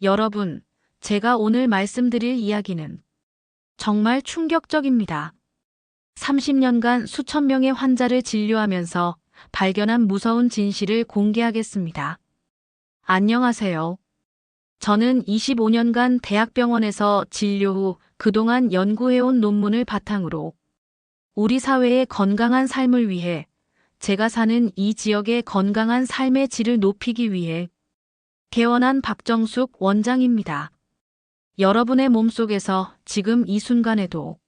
여러분, 제가 오늘 말씀드릴 이야기는 정말 충격적입니다. 30년간 수천 명의 환자를 진료하면서 발견한 무서운 진실을 공개하겠습니다. 안녕하세요. 저는 25년간 대학병원에서 진료 후 그동안 연구해온 논문을 바탕으로 우리 사회의 건강한 삶을 위해 제가 사는 이 지역의 건강한 삶의 질을 높이기 위해 개원한 박정숙 원장입니다. 여러분의 몸속에서 지금 이 순간에도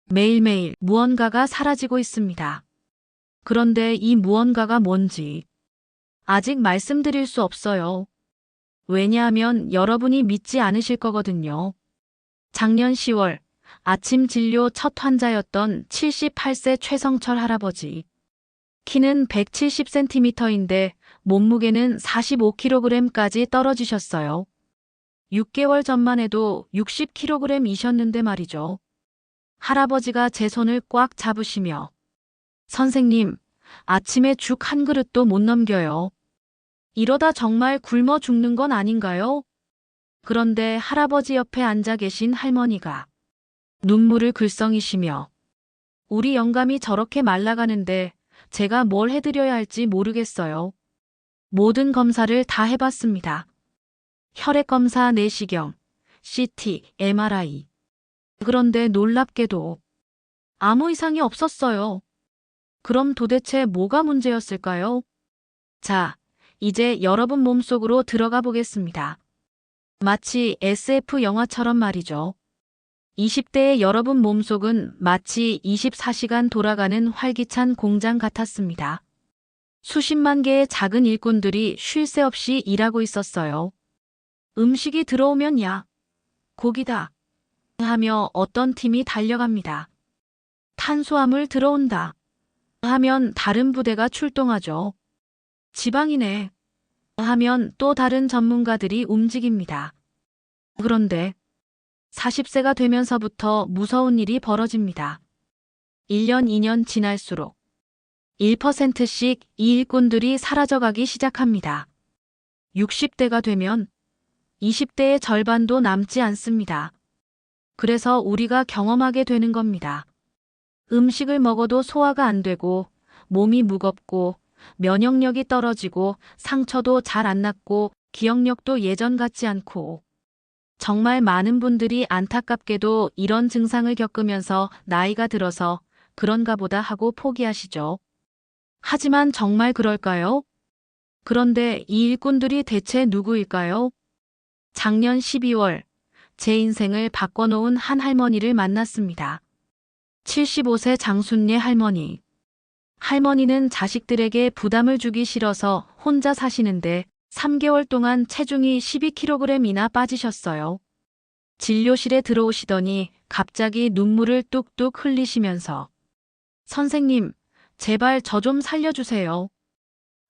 매일매일 무언가가 사라지고 있습니다. 그런데 이 무언가가 뭔지 아직 말씀드릴 수 없어요. 왜냐하면 여러분이 믿지 않으실 거거든요. 작년 10월 아침 진료 첫 환자였던 78세 최성철 할아버지. 키는 170cm인데 몸무게는 45kg까지 떨어지셨어요. 6개월 전만 해도 60kg이셨는데 말이죠. 할아버지가 제 손을 꽉 잡으시며 선생님, 아침에 죽 한 그릇도 못 넘겨요. 이러다 정말 굶어 죽는 건 아닌가요? 그런데 할아버지 옆에 앉아 계신 할머니가 눈물을 글썽이시며 우리 영감이 저렇게 말라가는데 제가 뭘 해드려야 할지 모르겠어요. 모든 검사를 다 해봤습니다. 혈액검사, 내시경, CT, MRI. 그런데 놀랍게도 아무 이상이 없었어요. 그럼 도대체 뭐가 문제였을까요? 자, 이제 여러분 몸속으로 들어가 보겠습니다. 마치 SF 영화처럼 말이죠. 20대의 여러분 몸속은 마치 24시간 돌아가는 활기찬 공장 같았습니다. 수십만 개의 작은 일꾼들이 쉴 새 없이 일하고 있었어요. 음식이 들어오면 야, 고기다 하며 어떤 팀이 달려갑니다. 탄수화물 들어온다 하면 다른 부대가 출동하죠. 지방이네 하면 또 다른 전문가들이 움직입니다. 그런데 40세가 되면서부터 무서운 일이 벌어집니다. 1년, 2년 지날수록 1%씩 이 일꾼들이 사라져가기 시작합니다. 60대가 되면 20대의 절반도 남지 않습니다. 그래서 우리가 경험하게 되는 겁니다. 음식을 먹어도 소화가 안 되고 몸이 무겁고 면역력이 떨어지고 상처도 잘 안 낫고 기억력도 예전 같지 않고 정말 많은 분들이 안타깝게도 이런 증상을 겪으면서 나이가 들어서 그런가 보다 하고 포기하시죠. 하지만 정말 그럴까요? 그런데 이 일꾼들이 대체 누구일까요? 작년 12월 제 인생을 바꿔놓은 한 할머니를 만났습니다. 75세 장순례 할머니. 할머니는 자식들에게 부담을 주기 싫어서 혼자 사시는데 3개월 동안 체중이 12kg이나 빠지셨어요. 진료실에 들어오시더니 갑자기 눈물을 뚝뚝 흘리시면서 선생님, 제발 저 좀 살려주세요.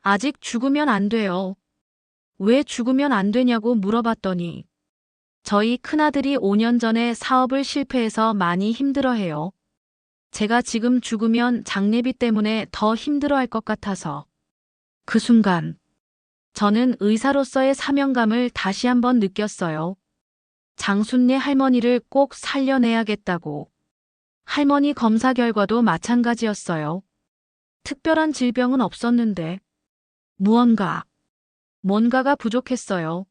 아직 죽으면 안 돼요. 왜 죽으면 안 되냐고 물어봤더니 저희 큰아들이 5년 전에 사업을 실패해서 많이 힘들어해요. 제가 지금 죽으면 장례비 때문에 더 힘들어할 것 같아서. 그 순간 저는 의사로서의 사명감을 다시 한번 느꼈어요. 장순례 할머니를 꼭 살려내야겠다고. 할머니 검사 결과도 마찬가지였어요. 특별한 질병은 없었는데 뭔가가 부족했어요.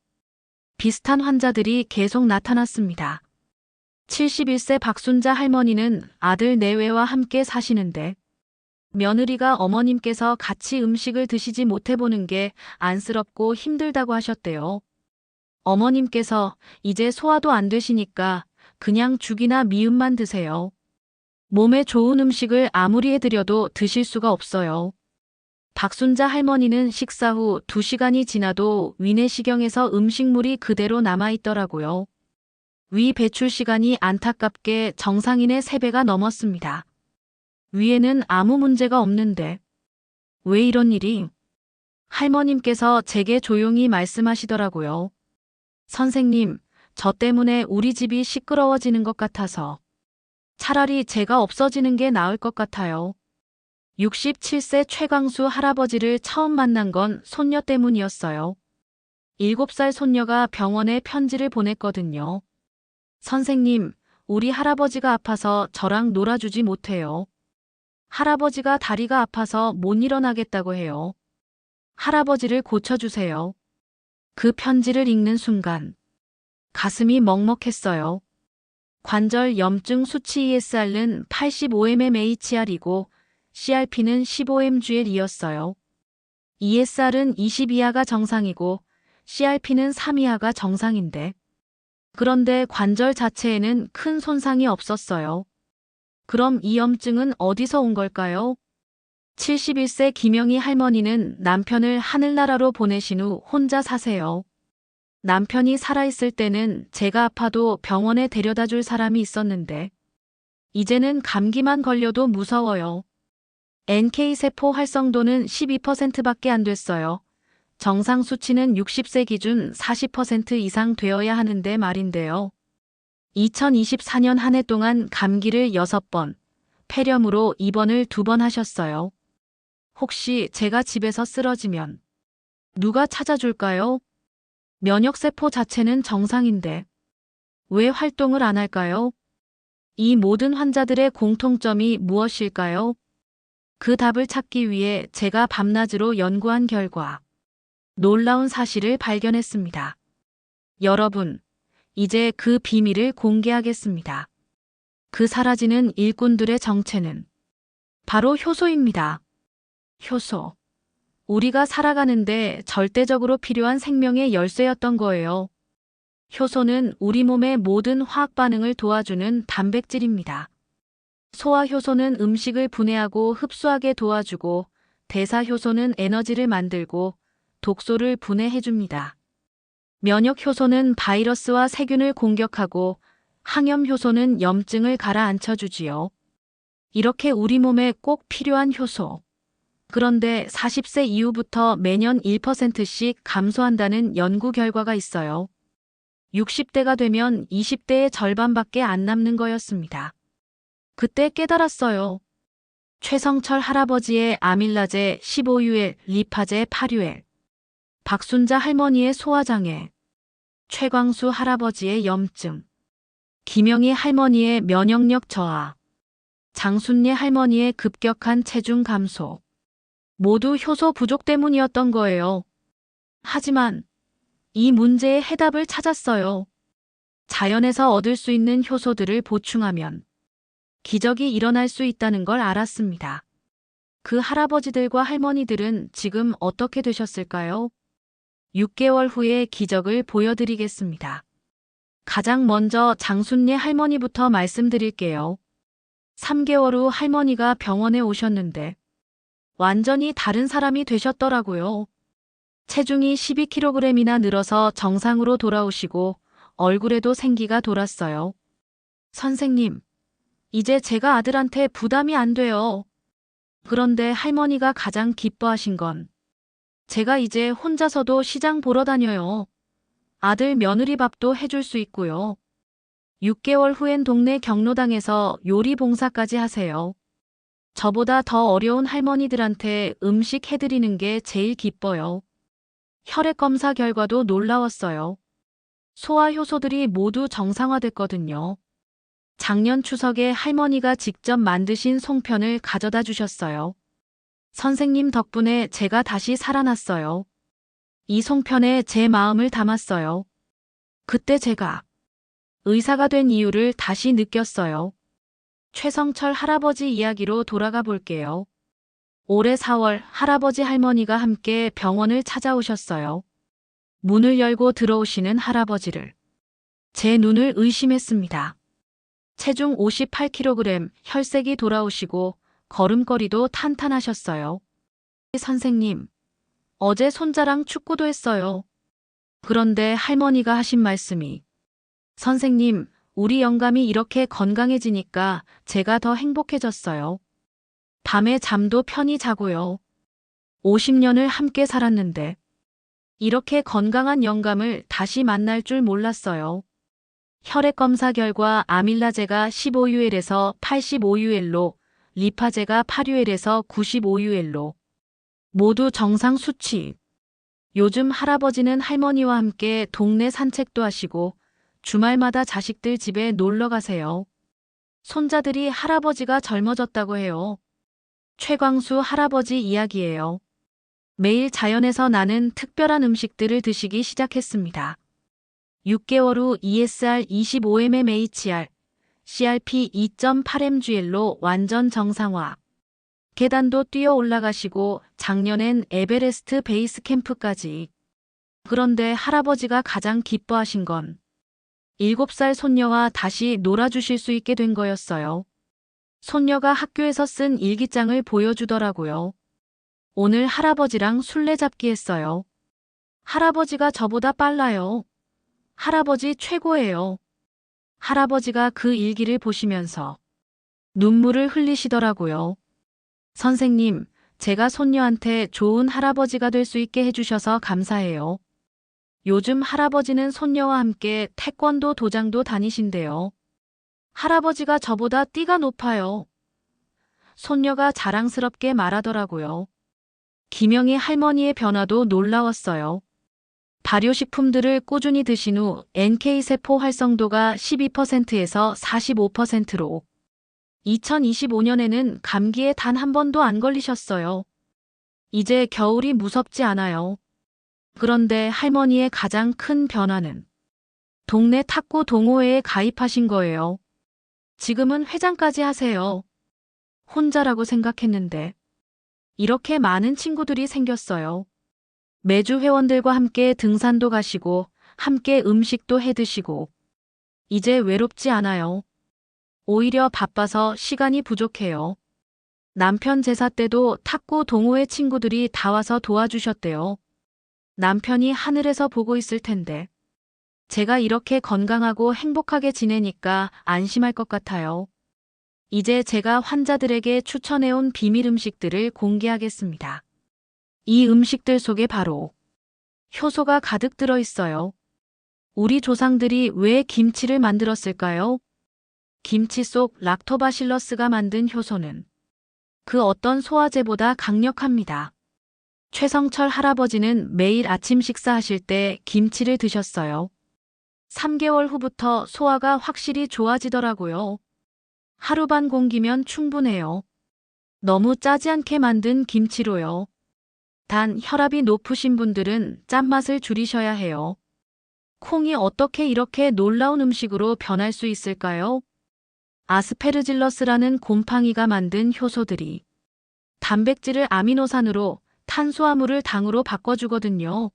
비슷한 환자들이 계속 나타났습니다. 71세 박순자 할머니는 아들 내외와 함께 사시는데 며느리가 어머님께서 같이 음식을 드시지 못해보는 게 안쓰럽고 힘들다고 하셨대요. 어머님께서 이제 소화도 안 되시니까 그냥 죽이나 미음만 드세요. 몸에 좋은 음식을 아무리 해드려도 드실 수가 없어요. 박순자 할머니는 식사 후 2시간이 지나도 위내시경에서 음식물이 그대로 남아있더라고요. 위 배출 시간이 안타깝게 정상인의 3배가 넘었습니다. 위에는 아무 문제가 없는데 왜 이런 일이? 할머님께서 제게 조용히 말씀하시더라고요. 선생님, 저 때문에 우리 집이 시끄러워지는 것 같아서 차라리 제가 없어지는 게 나을 것 같아요. 67세 최광수 할아버지를 처음 만난 건 손녀 때문이었어요. 7살 손녀가 병원에 편지를 보냈거든요. 선생님, 우리 할아버지가 아파서 저랑 놀아주지 못해요. 할아버지가 다리가 아파서 못 일어나겠다고 해요. 할아버지를 고쳐주세요. 그 편지를 읽는 순간 가슴이 먹먹했어요. 관절 염증 수치 ESR는 85mmHR이고 CRP는 15mg이었어요. ESR은 20 이하가 정상이고 CRP는 3 이하가 정상인데 그런데 관절 자체에는 큰 손상이 없었어요. 그럼 이 염증은 어디서 온 걸까요? 71세 김영희 할머니는 남편을 하늘나라로 보내신 후 혼자 사세요. 남편이 살아있을 때는 제가 아파도 병원에 데려다 줄 사람이 있었는데 이제는 감기만 걸려도 무서워요. NK세포 활성도는 12%밖에 안 됐어요. 정상 수치는 60세 기준 40% 이상 되어야 하는데 말인데요. 2024년 한 해 동안 감기를 6번, 폐렴으로 입원을 2번 하셨어요. 혹시 제가 집에서 쓰러지면 누가 찾아줄까요? 면역세포 자체는 정상인데 왜 활동을 안 할까요? 이 모든 환자들의 공통점이 무엇일까요? 그 답을 찾기 위해 제가 밤낮으로 연구한 결과 놀라운 사실을 발견했습니다. 여러분, 이제 그 비밀을 공개하겠습니다. 그 사라지는 일꾼들의 정체는 바로 효소입니다. 효소. 우리가 살아가는데 절대적으로 필요한 생명의 열쇠였던 거예요. 효소는 우리 몸의 모든 화학 반응을 도와주는 단백질입니다. 소화효소는 음식을 분해하고 흡수하게 도와주고 대사효소는 에너지를 만들고 독소를 분해해줍니다. 면역효소는 바이러스와 세균을 공격하고 항염효소는 염증을 가라앉혀주지요. 이렇게 우리 몸에 꼭 필요한 효소. 그런데 40세 이후부터 매년 1%씩 감소한다는 연구 결과가 있어요. 60대가 되면 20대의 절반밖에 안 남는 거였습니다. 그때 깨달았어요. 최성철 할아버지의 아밀라제 15UL, 리파제 8UL, 박순자 할머니의 소화장애, 최광수 할아버지의 염증, 김영희 할머니의 면역력 저하, 장순례 할머니의 급격한 체중 감소, 모두 효소 부족 때문이었던 거예요. 하지만 이 문제의 해답을 찾았어요. 자연에서 얻을 수 있는 효소들을 보충하면 기적이 일어날 수 있다는 걸 알았습니다. 그 할아버지들과 할머니들은 지금 어떻게 되셨을까요? 6개월 후에 기적을 보여드리겠습니다. 가장 먼저 장순례 할머니부터 말씀드릴게요. 3개월 후 할머니가 병원에 오셨는데 완전히 다른 사람이 되셨더라고요. 체중이 12kg이나 늘어서 정상으로 돌아오시고 얼굴에도 생기가 돌았어요. 선생님, 이제 제가 아들한테 부담이 안 돼요. 그런데 할머니가 가장 기뻐하신 건 제가 이제 혼자서도 시장 보러 다녀요. 아들 며느리 밥도 해줄 수 있고요. 6개월 후엔 동네 경로당에서 요리 봉사까지 하세요. 저보다 더 어려운 할머니들한테 음식 해드리는 게 제일 기뻐요. 혈액 검사 결과도 놀라웠어요. 소화 효소들이 모두 정상화됐거든요. 작년 추석에 할머니가 직접 만드신 송편을 가져다 주셨어요. 선생님 덕분에 제가 다시 살아났어요. 이 송편에 제 마음을 담았어요. 그때 제가 의사가 된 이유를 다시 느꼈어요. 최성철 할아버지 이야기로 돌아가 볼게요. 올해 4월 할아버지 할머니가 함께 병원을 찾아오셨어요. 문을 열고 들어오시는 할아버지를 제 눈을 의심했습니다. 체중 58kg, 혈색이 돌아오시고 걸음걸이도 탄탄하셨어요. 선생님, 어제 손자랑 축구도 했어요. 그런데 할머니가 하신 말씀이 선생님, 우리 영감이 이렇게 건강해지니까 제가 더 행복해졌어요. 밤에 잠도 편히 자고요. 50년을 함께 살았는데 이렇게 건강한 영감을 다시 만날 줄 몰랐어요. 혈액검사 결과 아밀라제가 15UL에서 85UL로, 리파제가 8UL에서 95UL로 모두 정상 수치. 요즘 할아버지는 할머니와 함께 동네 산책도 하시고 주말마다 자식들 집에 놀러 가세요. 손자들이 할아버지가 젊어졌다고 해요. 최광수 할아버지 이야기예요. 매일 자연에서 나는 특별한 음식들을 드시기 시작했습니다. 6개월 후 ESR 25mmHR, CRP 2.8mg로 완전 정상화. 계단도 뛰어 올라가시고 작년엔 에베레스트 베이스 캠프까지. 그런데 할아버지가 가장 기뻐하신 건 7살 손녀와 다시 놀아주실 수 있게 된 거였어요. 손녀가 학교에서 쓴 일기장을 보여주더라고요. 오늘 할아버지랑 술래잡기 했어요. 할아버지가 저보다 빨라요. 할아버지 최고예요. 할아버지가 그 일기를 보시면서 눈물을 흘리시더라고요. 선생님, 제가 손녀한테 좋은 할아버지가 될 수 있게 해주셔서 감사해요. 요즘 할아버지는 손녀와 함께 태권도 도장도 다니신대요. 할아버지가 저보다 띠가 높아요. 손녀가 자랑스럽게 말하더라고요. 김영희 할머니의 변화도 놀라웠어요. 발효식품들을 꾸준히 드신 후 NK세포 활성도가 12%에서 45%로 2025년에는 감기에 단 한 번도 안 걸리셨어요. 이제 겨울이 무섭지 않아요. 그런데 할머니의 가장 큰 변화는 동네 탁구 동호회에 가입하신 거예요. 지금은 회장까지 하세요. 혼자라고 생각했는데 이렇게 많은 친구들이 생겼어요. 매주 회원들과 함께 등산도 가시고 함께 음식도 해 드시고 이제 외롭지 않아요. 오히려 바빠서 시간이 부족해요. 남편 제사 때도 탁구 동호회 친구들이 다 와서 도와주셨대요. 남편이 하늘에서 보고 있을 텐데 제가 이렇게 건강하고 행복하게 지내니까 안심할 것 같아요. 이제 제가 환자들에게 추천해온 비밀 음식들을 공개하겠습니다. 이 음식들 속에 바로 효소가 가득 들어 있어요. 우리 조상들이 왜 김치를 만들었을까요? 김치 속 락토바실러스가 만든 효소는 그 어떤 소화제보다 강력합니다. 최성철 할아버지는 매일 아침 식사하실 때 김치를 드셨어요. 3개월 후부터 소화가 확실히 좋아지더라고요. 하루 반 공기면 충분해요. 너무 짜지 않게 만든 김치로요. 단 혈압이 높으신 분들은 짠맛을 줄이셔야 해요. 콩이 어떻게 이렇게 놀라운 음식으로 변할 수 있을까요? 아스페르질러스라는 곰팡이가 만든 효소들이 단백질을 아미노산으로 탄수화물을 당으로 바꿔주거든요.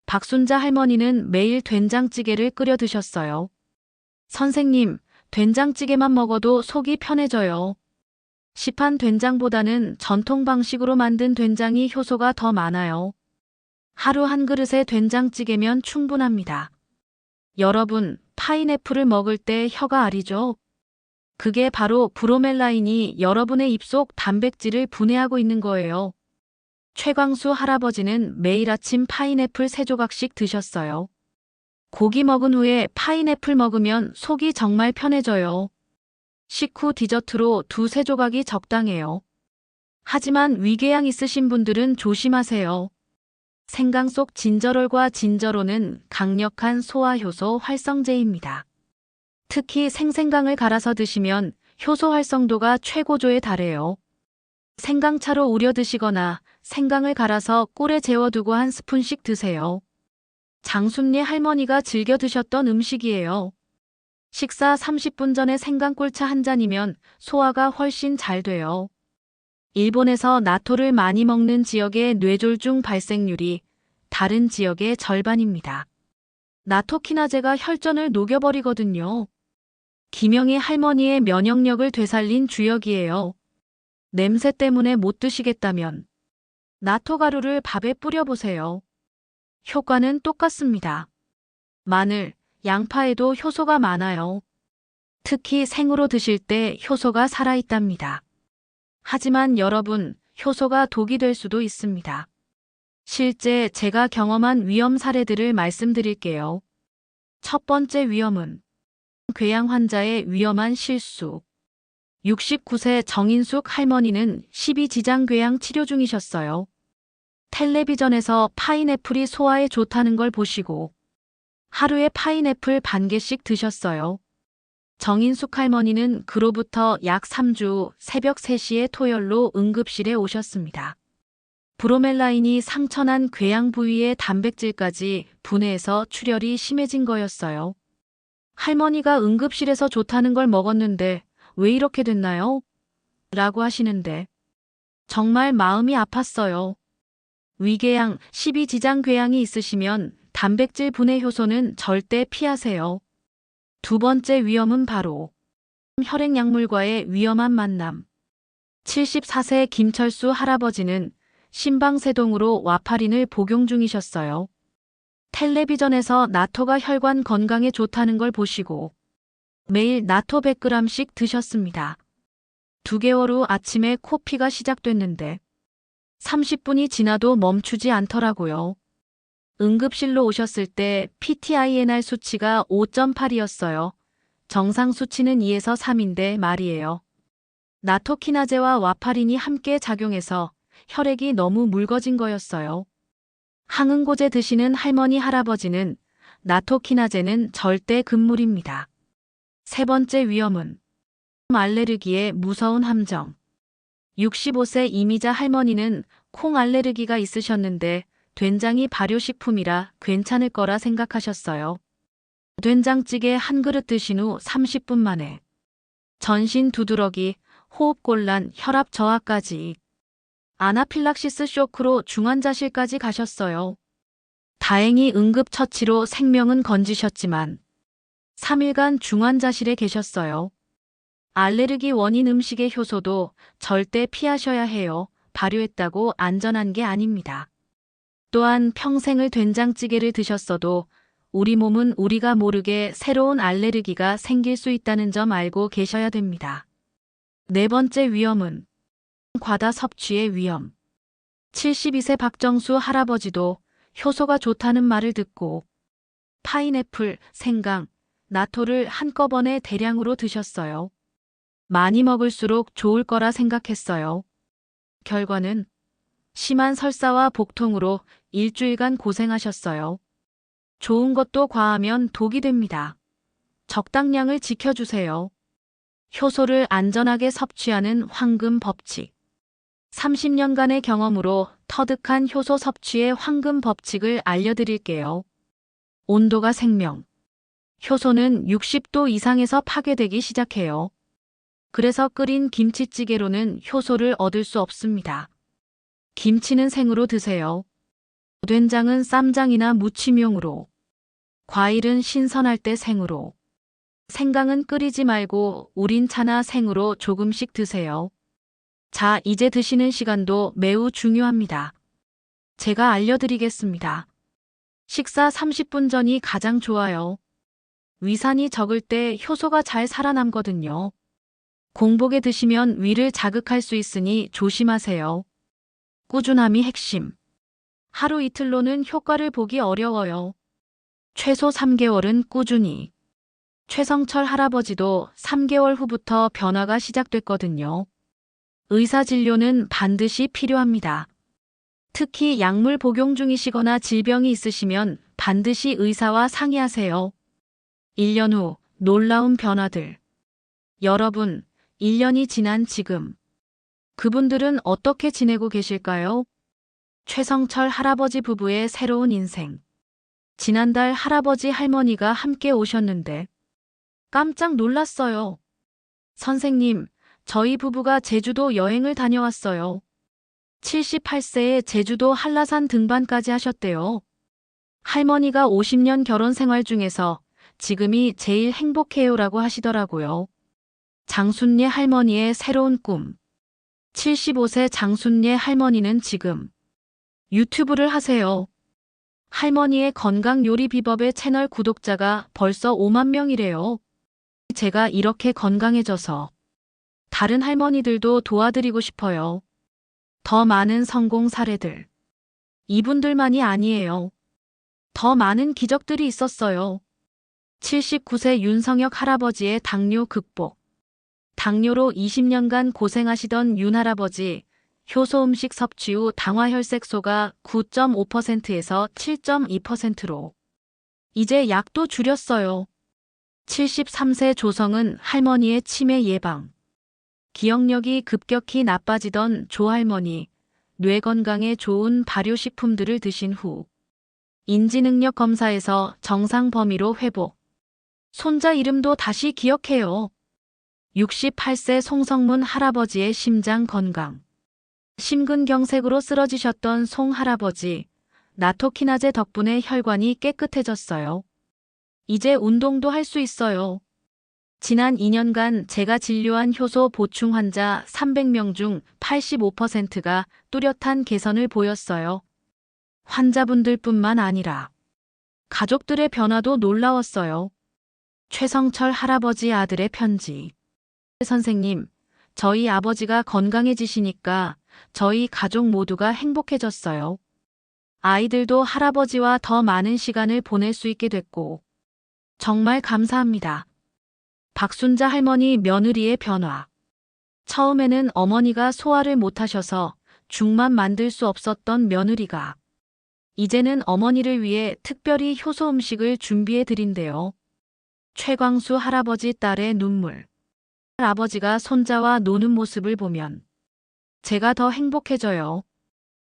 박순자 할머니는 매일 된장찌개를 끓여 드셨어요. 선생님, 된장찌개만 먹어도 속이 편해져요. 시판 된장보다는 전통 방식으로 만든 된장이 효소가 더 많아요. 하루 한 그릇의 된장찌개면 충분합니다. 여러분, 파인애플을 먹을 때 혀가 아리죠? 그게 바로 브로멜라인이 여러분의 입속 단백질을 분해하고 있는 거예요. 최광수 할아버지는 매일 아침 파인애플 3조각씩 드셨어요. 고기 먹은 후에 파인애플 먹으면 속이 정말 편해져요. 식후 디저트로 2~3조각이 적당해요. 하지만 위궤양 있으신 분들은 조심하세요. 생강 속 진저롤과 진저로는 강력한 소화효소 활성제입니다. 특히 생생강을 갈아서 드시면 효소 활성도가 최고조에 달해요. 생강차로 우려 드시거나 생강을 갈아서 꿀에 재워두고 한 스푼씩 드세요. 장순리 할머니가 즐겨 드셨던 음식이에요. 식사 30분 전에 생강꿀차 한 잔이면 소화가 훨씬 잘 돼요. 일본에서 나토를 많이 먹는 지역의 뇌졸중 발생률이 다른 지역의 절반입니다. 나토키나제가 혈전을 녹여버리거든요. 김영희 할머니의 면역력을 되살린 주역이에요. 냄새 때문에 못 드시겠다면 나토가루를 밥에 뿌려보세요. 효과는 똑같습니다. 마늘, 양파에도 효소가 많아요. 특히 생으로 드실 때 효소가 살아있답니다. 하지만 여러분, 효소가 독이 될 수도 있습니다. 실제 제가 경험한 위험 사례들을 말씀드릴게요. 첫 번째 위험은 궤양 환자의 위험한 실수. 69세 정인숙 할머니는 12지장궤양 치료 중이셨어요. 텔레비전에서 파인애플이 소화에 좋다는 걸 보시고 하루에 파인애플 반 개씩 드셨어요. 정인숙 할머니는 그로부터 약 3주 새벽 3시에 토열로 응급실에 오셨습니다. 브로멜라인이 상처난 궤양 부위의 단백질까지 분해해서 출혈이 심해진 거였어요. 할머니가 응급실에서 좋다는 걸 먹었는데 왜 이렇게 됐나요? 라고 하시는데 정말 마음이 아팠어요. 위궤양, 12지장 궤양이 있으시면 단백질 분해 효소는 절대 피하세요. 두 번째 위험은 바로 혈액약물과의 위험한 만남. 74세 김철수 할아버지는 심방세동으로 와파린을 복용 중이셨어요. 텔레비전에서 나토가 혈관 건강에 좋다는 걸 보시고 매일 나토 100g씩 드셨습니다. 2개월 후 아침에 코피가 시작됐는데 30분이 지나도 멈추지 않더라고요. 응급실로 오셨을 때 PTINR 수치가 5.8이었어요. 정상 수치는 2에서 3인데 말이에요. 나토키나제와 와파린이 함께 작용해서 혈액이 너무 묽어진 거였어요. 항응고제 드시는 할머니 할아버지는 나토키나제는 절대 금물입니다. 세 번째 위험은 알레르기의 무서운 함정. 65세 이미자 할머니는 콩 알레르기가 있으셨는데 된장이 발효식품이라 괜찮을 거라 생각하셨어요. 된장찌개 한 그릇 드신 후 30분 만에 전신 두드러기, 호흡곤란, 혈압 저하까지 아나필락시스 쇼크로 중환자실까지 가셨어요. 다행히 응급처치로 생명은 건지셨지만 3일간 중환자실에 계셨어요. 알레르기 원인 음식의 효소도 절대 피하셔야 해요. 발효했다고 안전한 게 아닙니다. 또한 평생을 된장찌개를 드셨어도 우리 몸은 우리가 모르게 새로운 알레르기가 생길 수 있다는 점 알고 계셔야 됩니다. 네 번째 위험은 과다 섭취의 위험. 72세 박정수 할아버지도 효소가 좋다는 말을 듣고 파인애플, 생강, 나토를 한꺼번에 대량으로 드셨어요. 많이 먹을수록 좋을 거라 생각했어요. 결과는 심한 설사와 복통으로 일주일간 고생하셨어요. 좋은 것도 과하면 독이 됩니다. 적당량을 지켜주세요. 효소를 안전하게 섭취하는 황금 법칙. 30년간의 경험으로 터득한 효소 섭취의 황금 법칙을 알려드릴게요. 온도가 생명. 효소는 60도 이상에서 파괴되기 시작해요. 그래서 끓인 김치찌개로는 효소를 얻을 수 없습니다. 김치는 생으로 드세요. 된장은 쌈장이나 무침용으로. 과일은 신선할 때 생으로. 생강은 끓이지 말고 우린 차나 생으로 조금씩 드세요. 자, 이제 드시는 시간도 매우 중요합니다. 제가 알려드리겠습니다. 식사 30분 전이 가장 좋아요. 위산이 적을 때 효소가 잘 살아남거든요. 공복에 드시면 위를 자극할 수 있으니 조심하세요. 꾸준함이 핵심. 하루 이틀로는 효과를 보기 어려워요. 최소 3개월은 꾸준히. 최성철 할아버지도 3개월 후부터 변화가 시작됐거든요. 의사진료는 반드시 필요합니다. 특히 약물 복용 중이시거나 질병이 있으시면 반드시 의사와 상의하세요. 1년 후 놀라운 변화들. 여러분, 1년이 지난 지금 그분들은 어떻게 지내고 계실까요? 최성철 할아버지 부부의 새로운 인생. 지난달 할아버지 할머니가 함께 오셨는데 깜짝 놀랐어요. 선생님, 저희 부부가 제주도 여행을 다녀왔어요. 78세에 제주도 한라산 등반까지 하셨대요. 할머니가 50년 결혼 생활 중에서 지금이 제일 행복해요라고 하시더라고요. 장순례 할머니의 새로운 꿈. 75세 장순례 할머니는 지금 유튜브를 하세요. 할머니의 건강 요리 비법의 채널 구독자가 벌써 5만 명이래요. 제가 이렇게 건강해져서 다른 할머니들도 도와드리고 싶어요. 더 많은 성공 사례들. 이분들만이 아니에요. 더 많은 기적들이 있었어요. 79세 윤성혁 할아버지의 당뇨 극복. 당뇨로 20년간 고생하시던 윤 할아버지, 효소 음식 섭취 후 당화혈색소가 9.5%에서 7.2%로. 이제 약도 줄였어요. 73세 조성은 할머니의 치매 예방. 기억력이 급격히 나빠지던 조할머니, 뇌 건강에 좋은 발효식품들을 드신 후 인지능력 검사에서 정상 범위로 회복. 손자 이름도 다시 기억해요. 68세 송성문 할아버지의 심장 건강. 심근경색으로 쓰러지셨던 송 할아버지, 나토키나제 덕분에 혈관이 깨끗해졌어요. 이제 운동도 할 수 있어요. 지난 2년간 제가 진료한 효소 보충 환자 300명 중 85%가 뚜렷한 개선을 보였어요. 환자분들뿐만 아니라 가족들의 변화도 놀라웠어요. 최성철 할아버지 아들의 편지. 선생님, 저희 아버지가 건강해지시니까 저희 가족 모두가 행복해졌어요. 아이들도 할아버지와 더 많은 시간을 보낼 수 있게 됐고 정말 감사합니다. 박순자 할머니 며느리의 변화. 처음에는 어머니가 소화를 못하셔서 죽만 만들 수 없었던 며느리가 이제는 어머니를 위해 특별히 효소 음식을 준비해 드린대요. 최광수 할아버지 딸의 눈물. 아버지가 손자와 노는 모습을 보면 제가 더 행복해져요.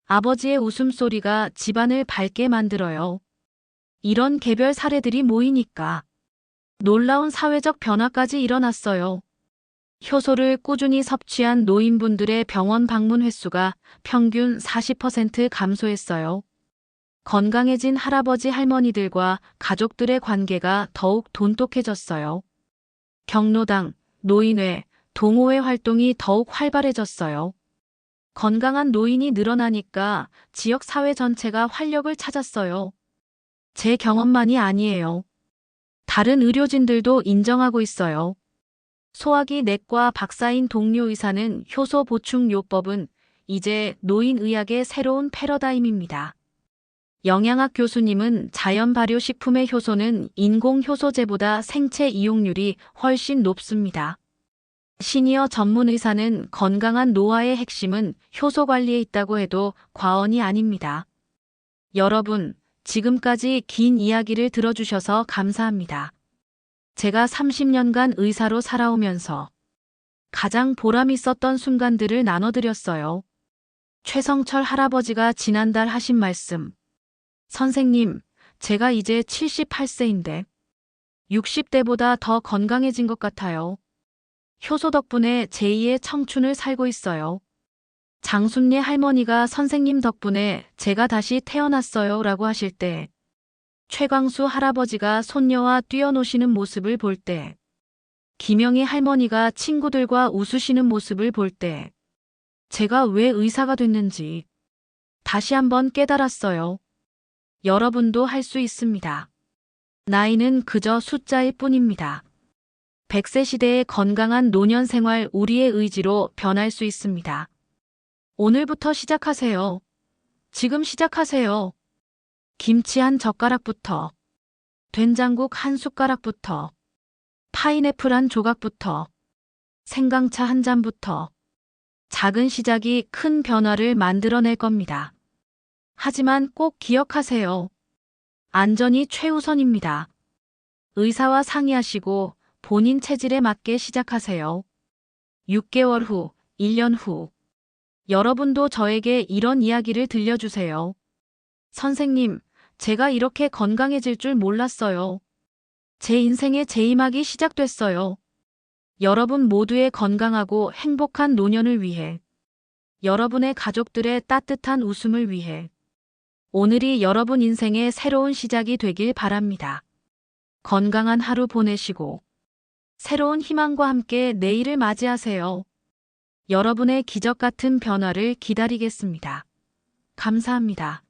아버지의 웃음소리가 집안을 밝게 만들어요. 이런 개별 사례들이 모이니까 놀라운 사회적 변화까지 일어났어요. 효소를 꾸준히 섭취한 노인분들의 병원 방문 횟수가 평균 40% 감소했어요. 건강해진 할아버지 할머니들과 가족들의 관계가 더욱 돈독해졌어요. 경로당, 노인회, 동호회 활동이 더욱 활발해졌어요. 건강한 노인이 늘어나니까 지역 사회 전체가 활력을 찾았어요. 제 경험만이 아니에요. 다른 의료진들도 인정하고 있어요. 소화기 내과 박사인 동료 의사는 효소 보충 요법은 이제 노인의학의 새로운 패러다임입니다. 영양학 교수님은 자연 발효식품의 효소는 인공 효소제보다 생체 이용률이 훨씬 높습니다. 시니어 전문 의사는 건강한 노화의 핵심은 효소 관리에 있다고 해도 과언이 아닙니다. 여러분, 지금까지 긴 이야기를 들어주셔서 감사합니다. 제가 30년간 의사로 살아오면서 가장 보람 있었던 순간들을 나눠드렸어요. 최성철 할아버지가 지난달 하신 말씀. 선생님, 제가 이제 78세인데 60대보다 더 건강해진 것 같아요. 효소 덕분에 제2의 청춘을 살고 있어요. 장순례 할머니가 선생님 덕분에 제가 다시 태어났어요 라고 하실 때, 최광수 할아버지가 손녀와 뛰어노시는 모습을 볼 때, 김영희 할머니가 친구들과 웃으시는 모습을 볼 때, 제가 왜 의사가 됐는지 다시 한번 깨달았어요. 여러분도 할 수 있습니다. 나이는 그저 숫자일 뿐입니다. 100세 시대의 건강한 노년 생활 우리의 의지로 변할 수 있습니다. 오늘부터 시작하세요. 지금 시작하세요. 김치 한 젓가락부터, 된장국 한 숟가락부터, 파인애플 한 조각부터, 생강차 한 잔부터 작은 시작이 큰 변화를 만들어낼 겁니다. 하지만 꼭 기억하세요. 안전이 최우선입니다. 의사와 상의하시고 본인 체질에 맞게 시작하세요. 6개월 후, 1년 후. 여러분도 저에게 이런 이야기를 들려주세요. 선생님, 제가 이렇게 건강해질 줄 몰랐어요. 제 인생의 재임하기 시작됐어요. 여러분 모두의 건강하고 행복한 노년을 위해, 여러분의 가족들의 따뜻한 웃음을 위해, 오늘이 여러분 인생의 새로운 시작이 되길 바랍니다. 건강한 하루 보내시고, 새로운 희망과 함께 내일을 맞이하세요. 여러분의 기적 같은 변화를 기다리겠습니다. 감사합니다.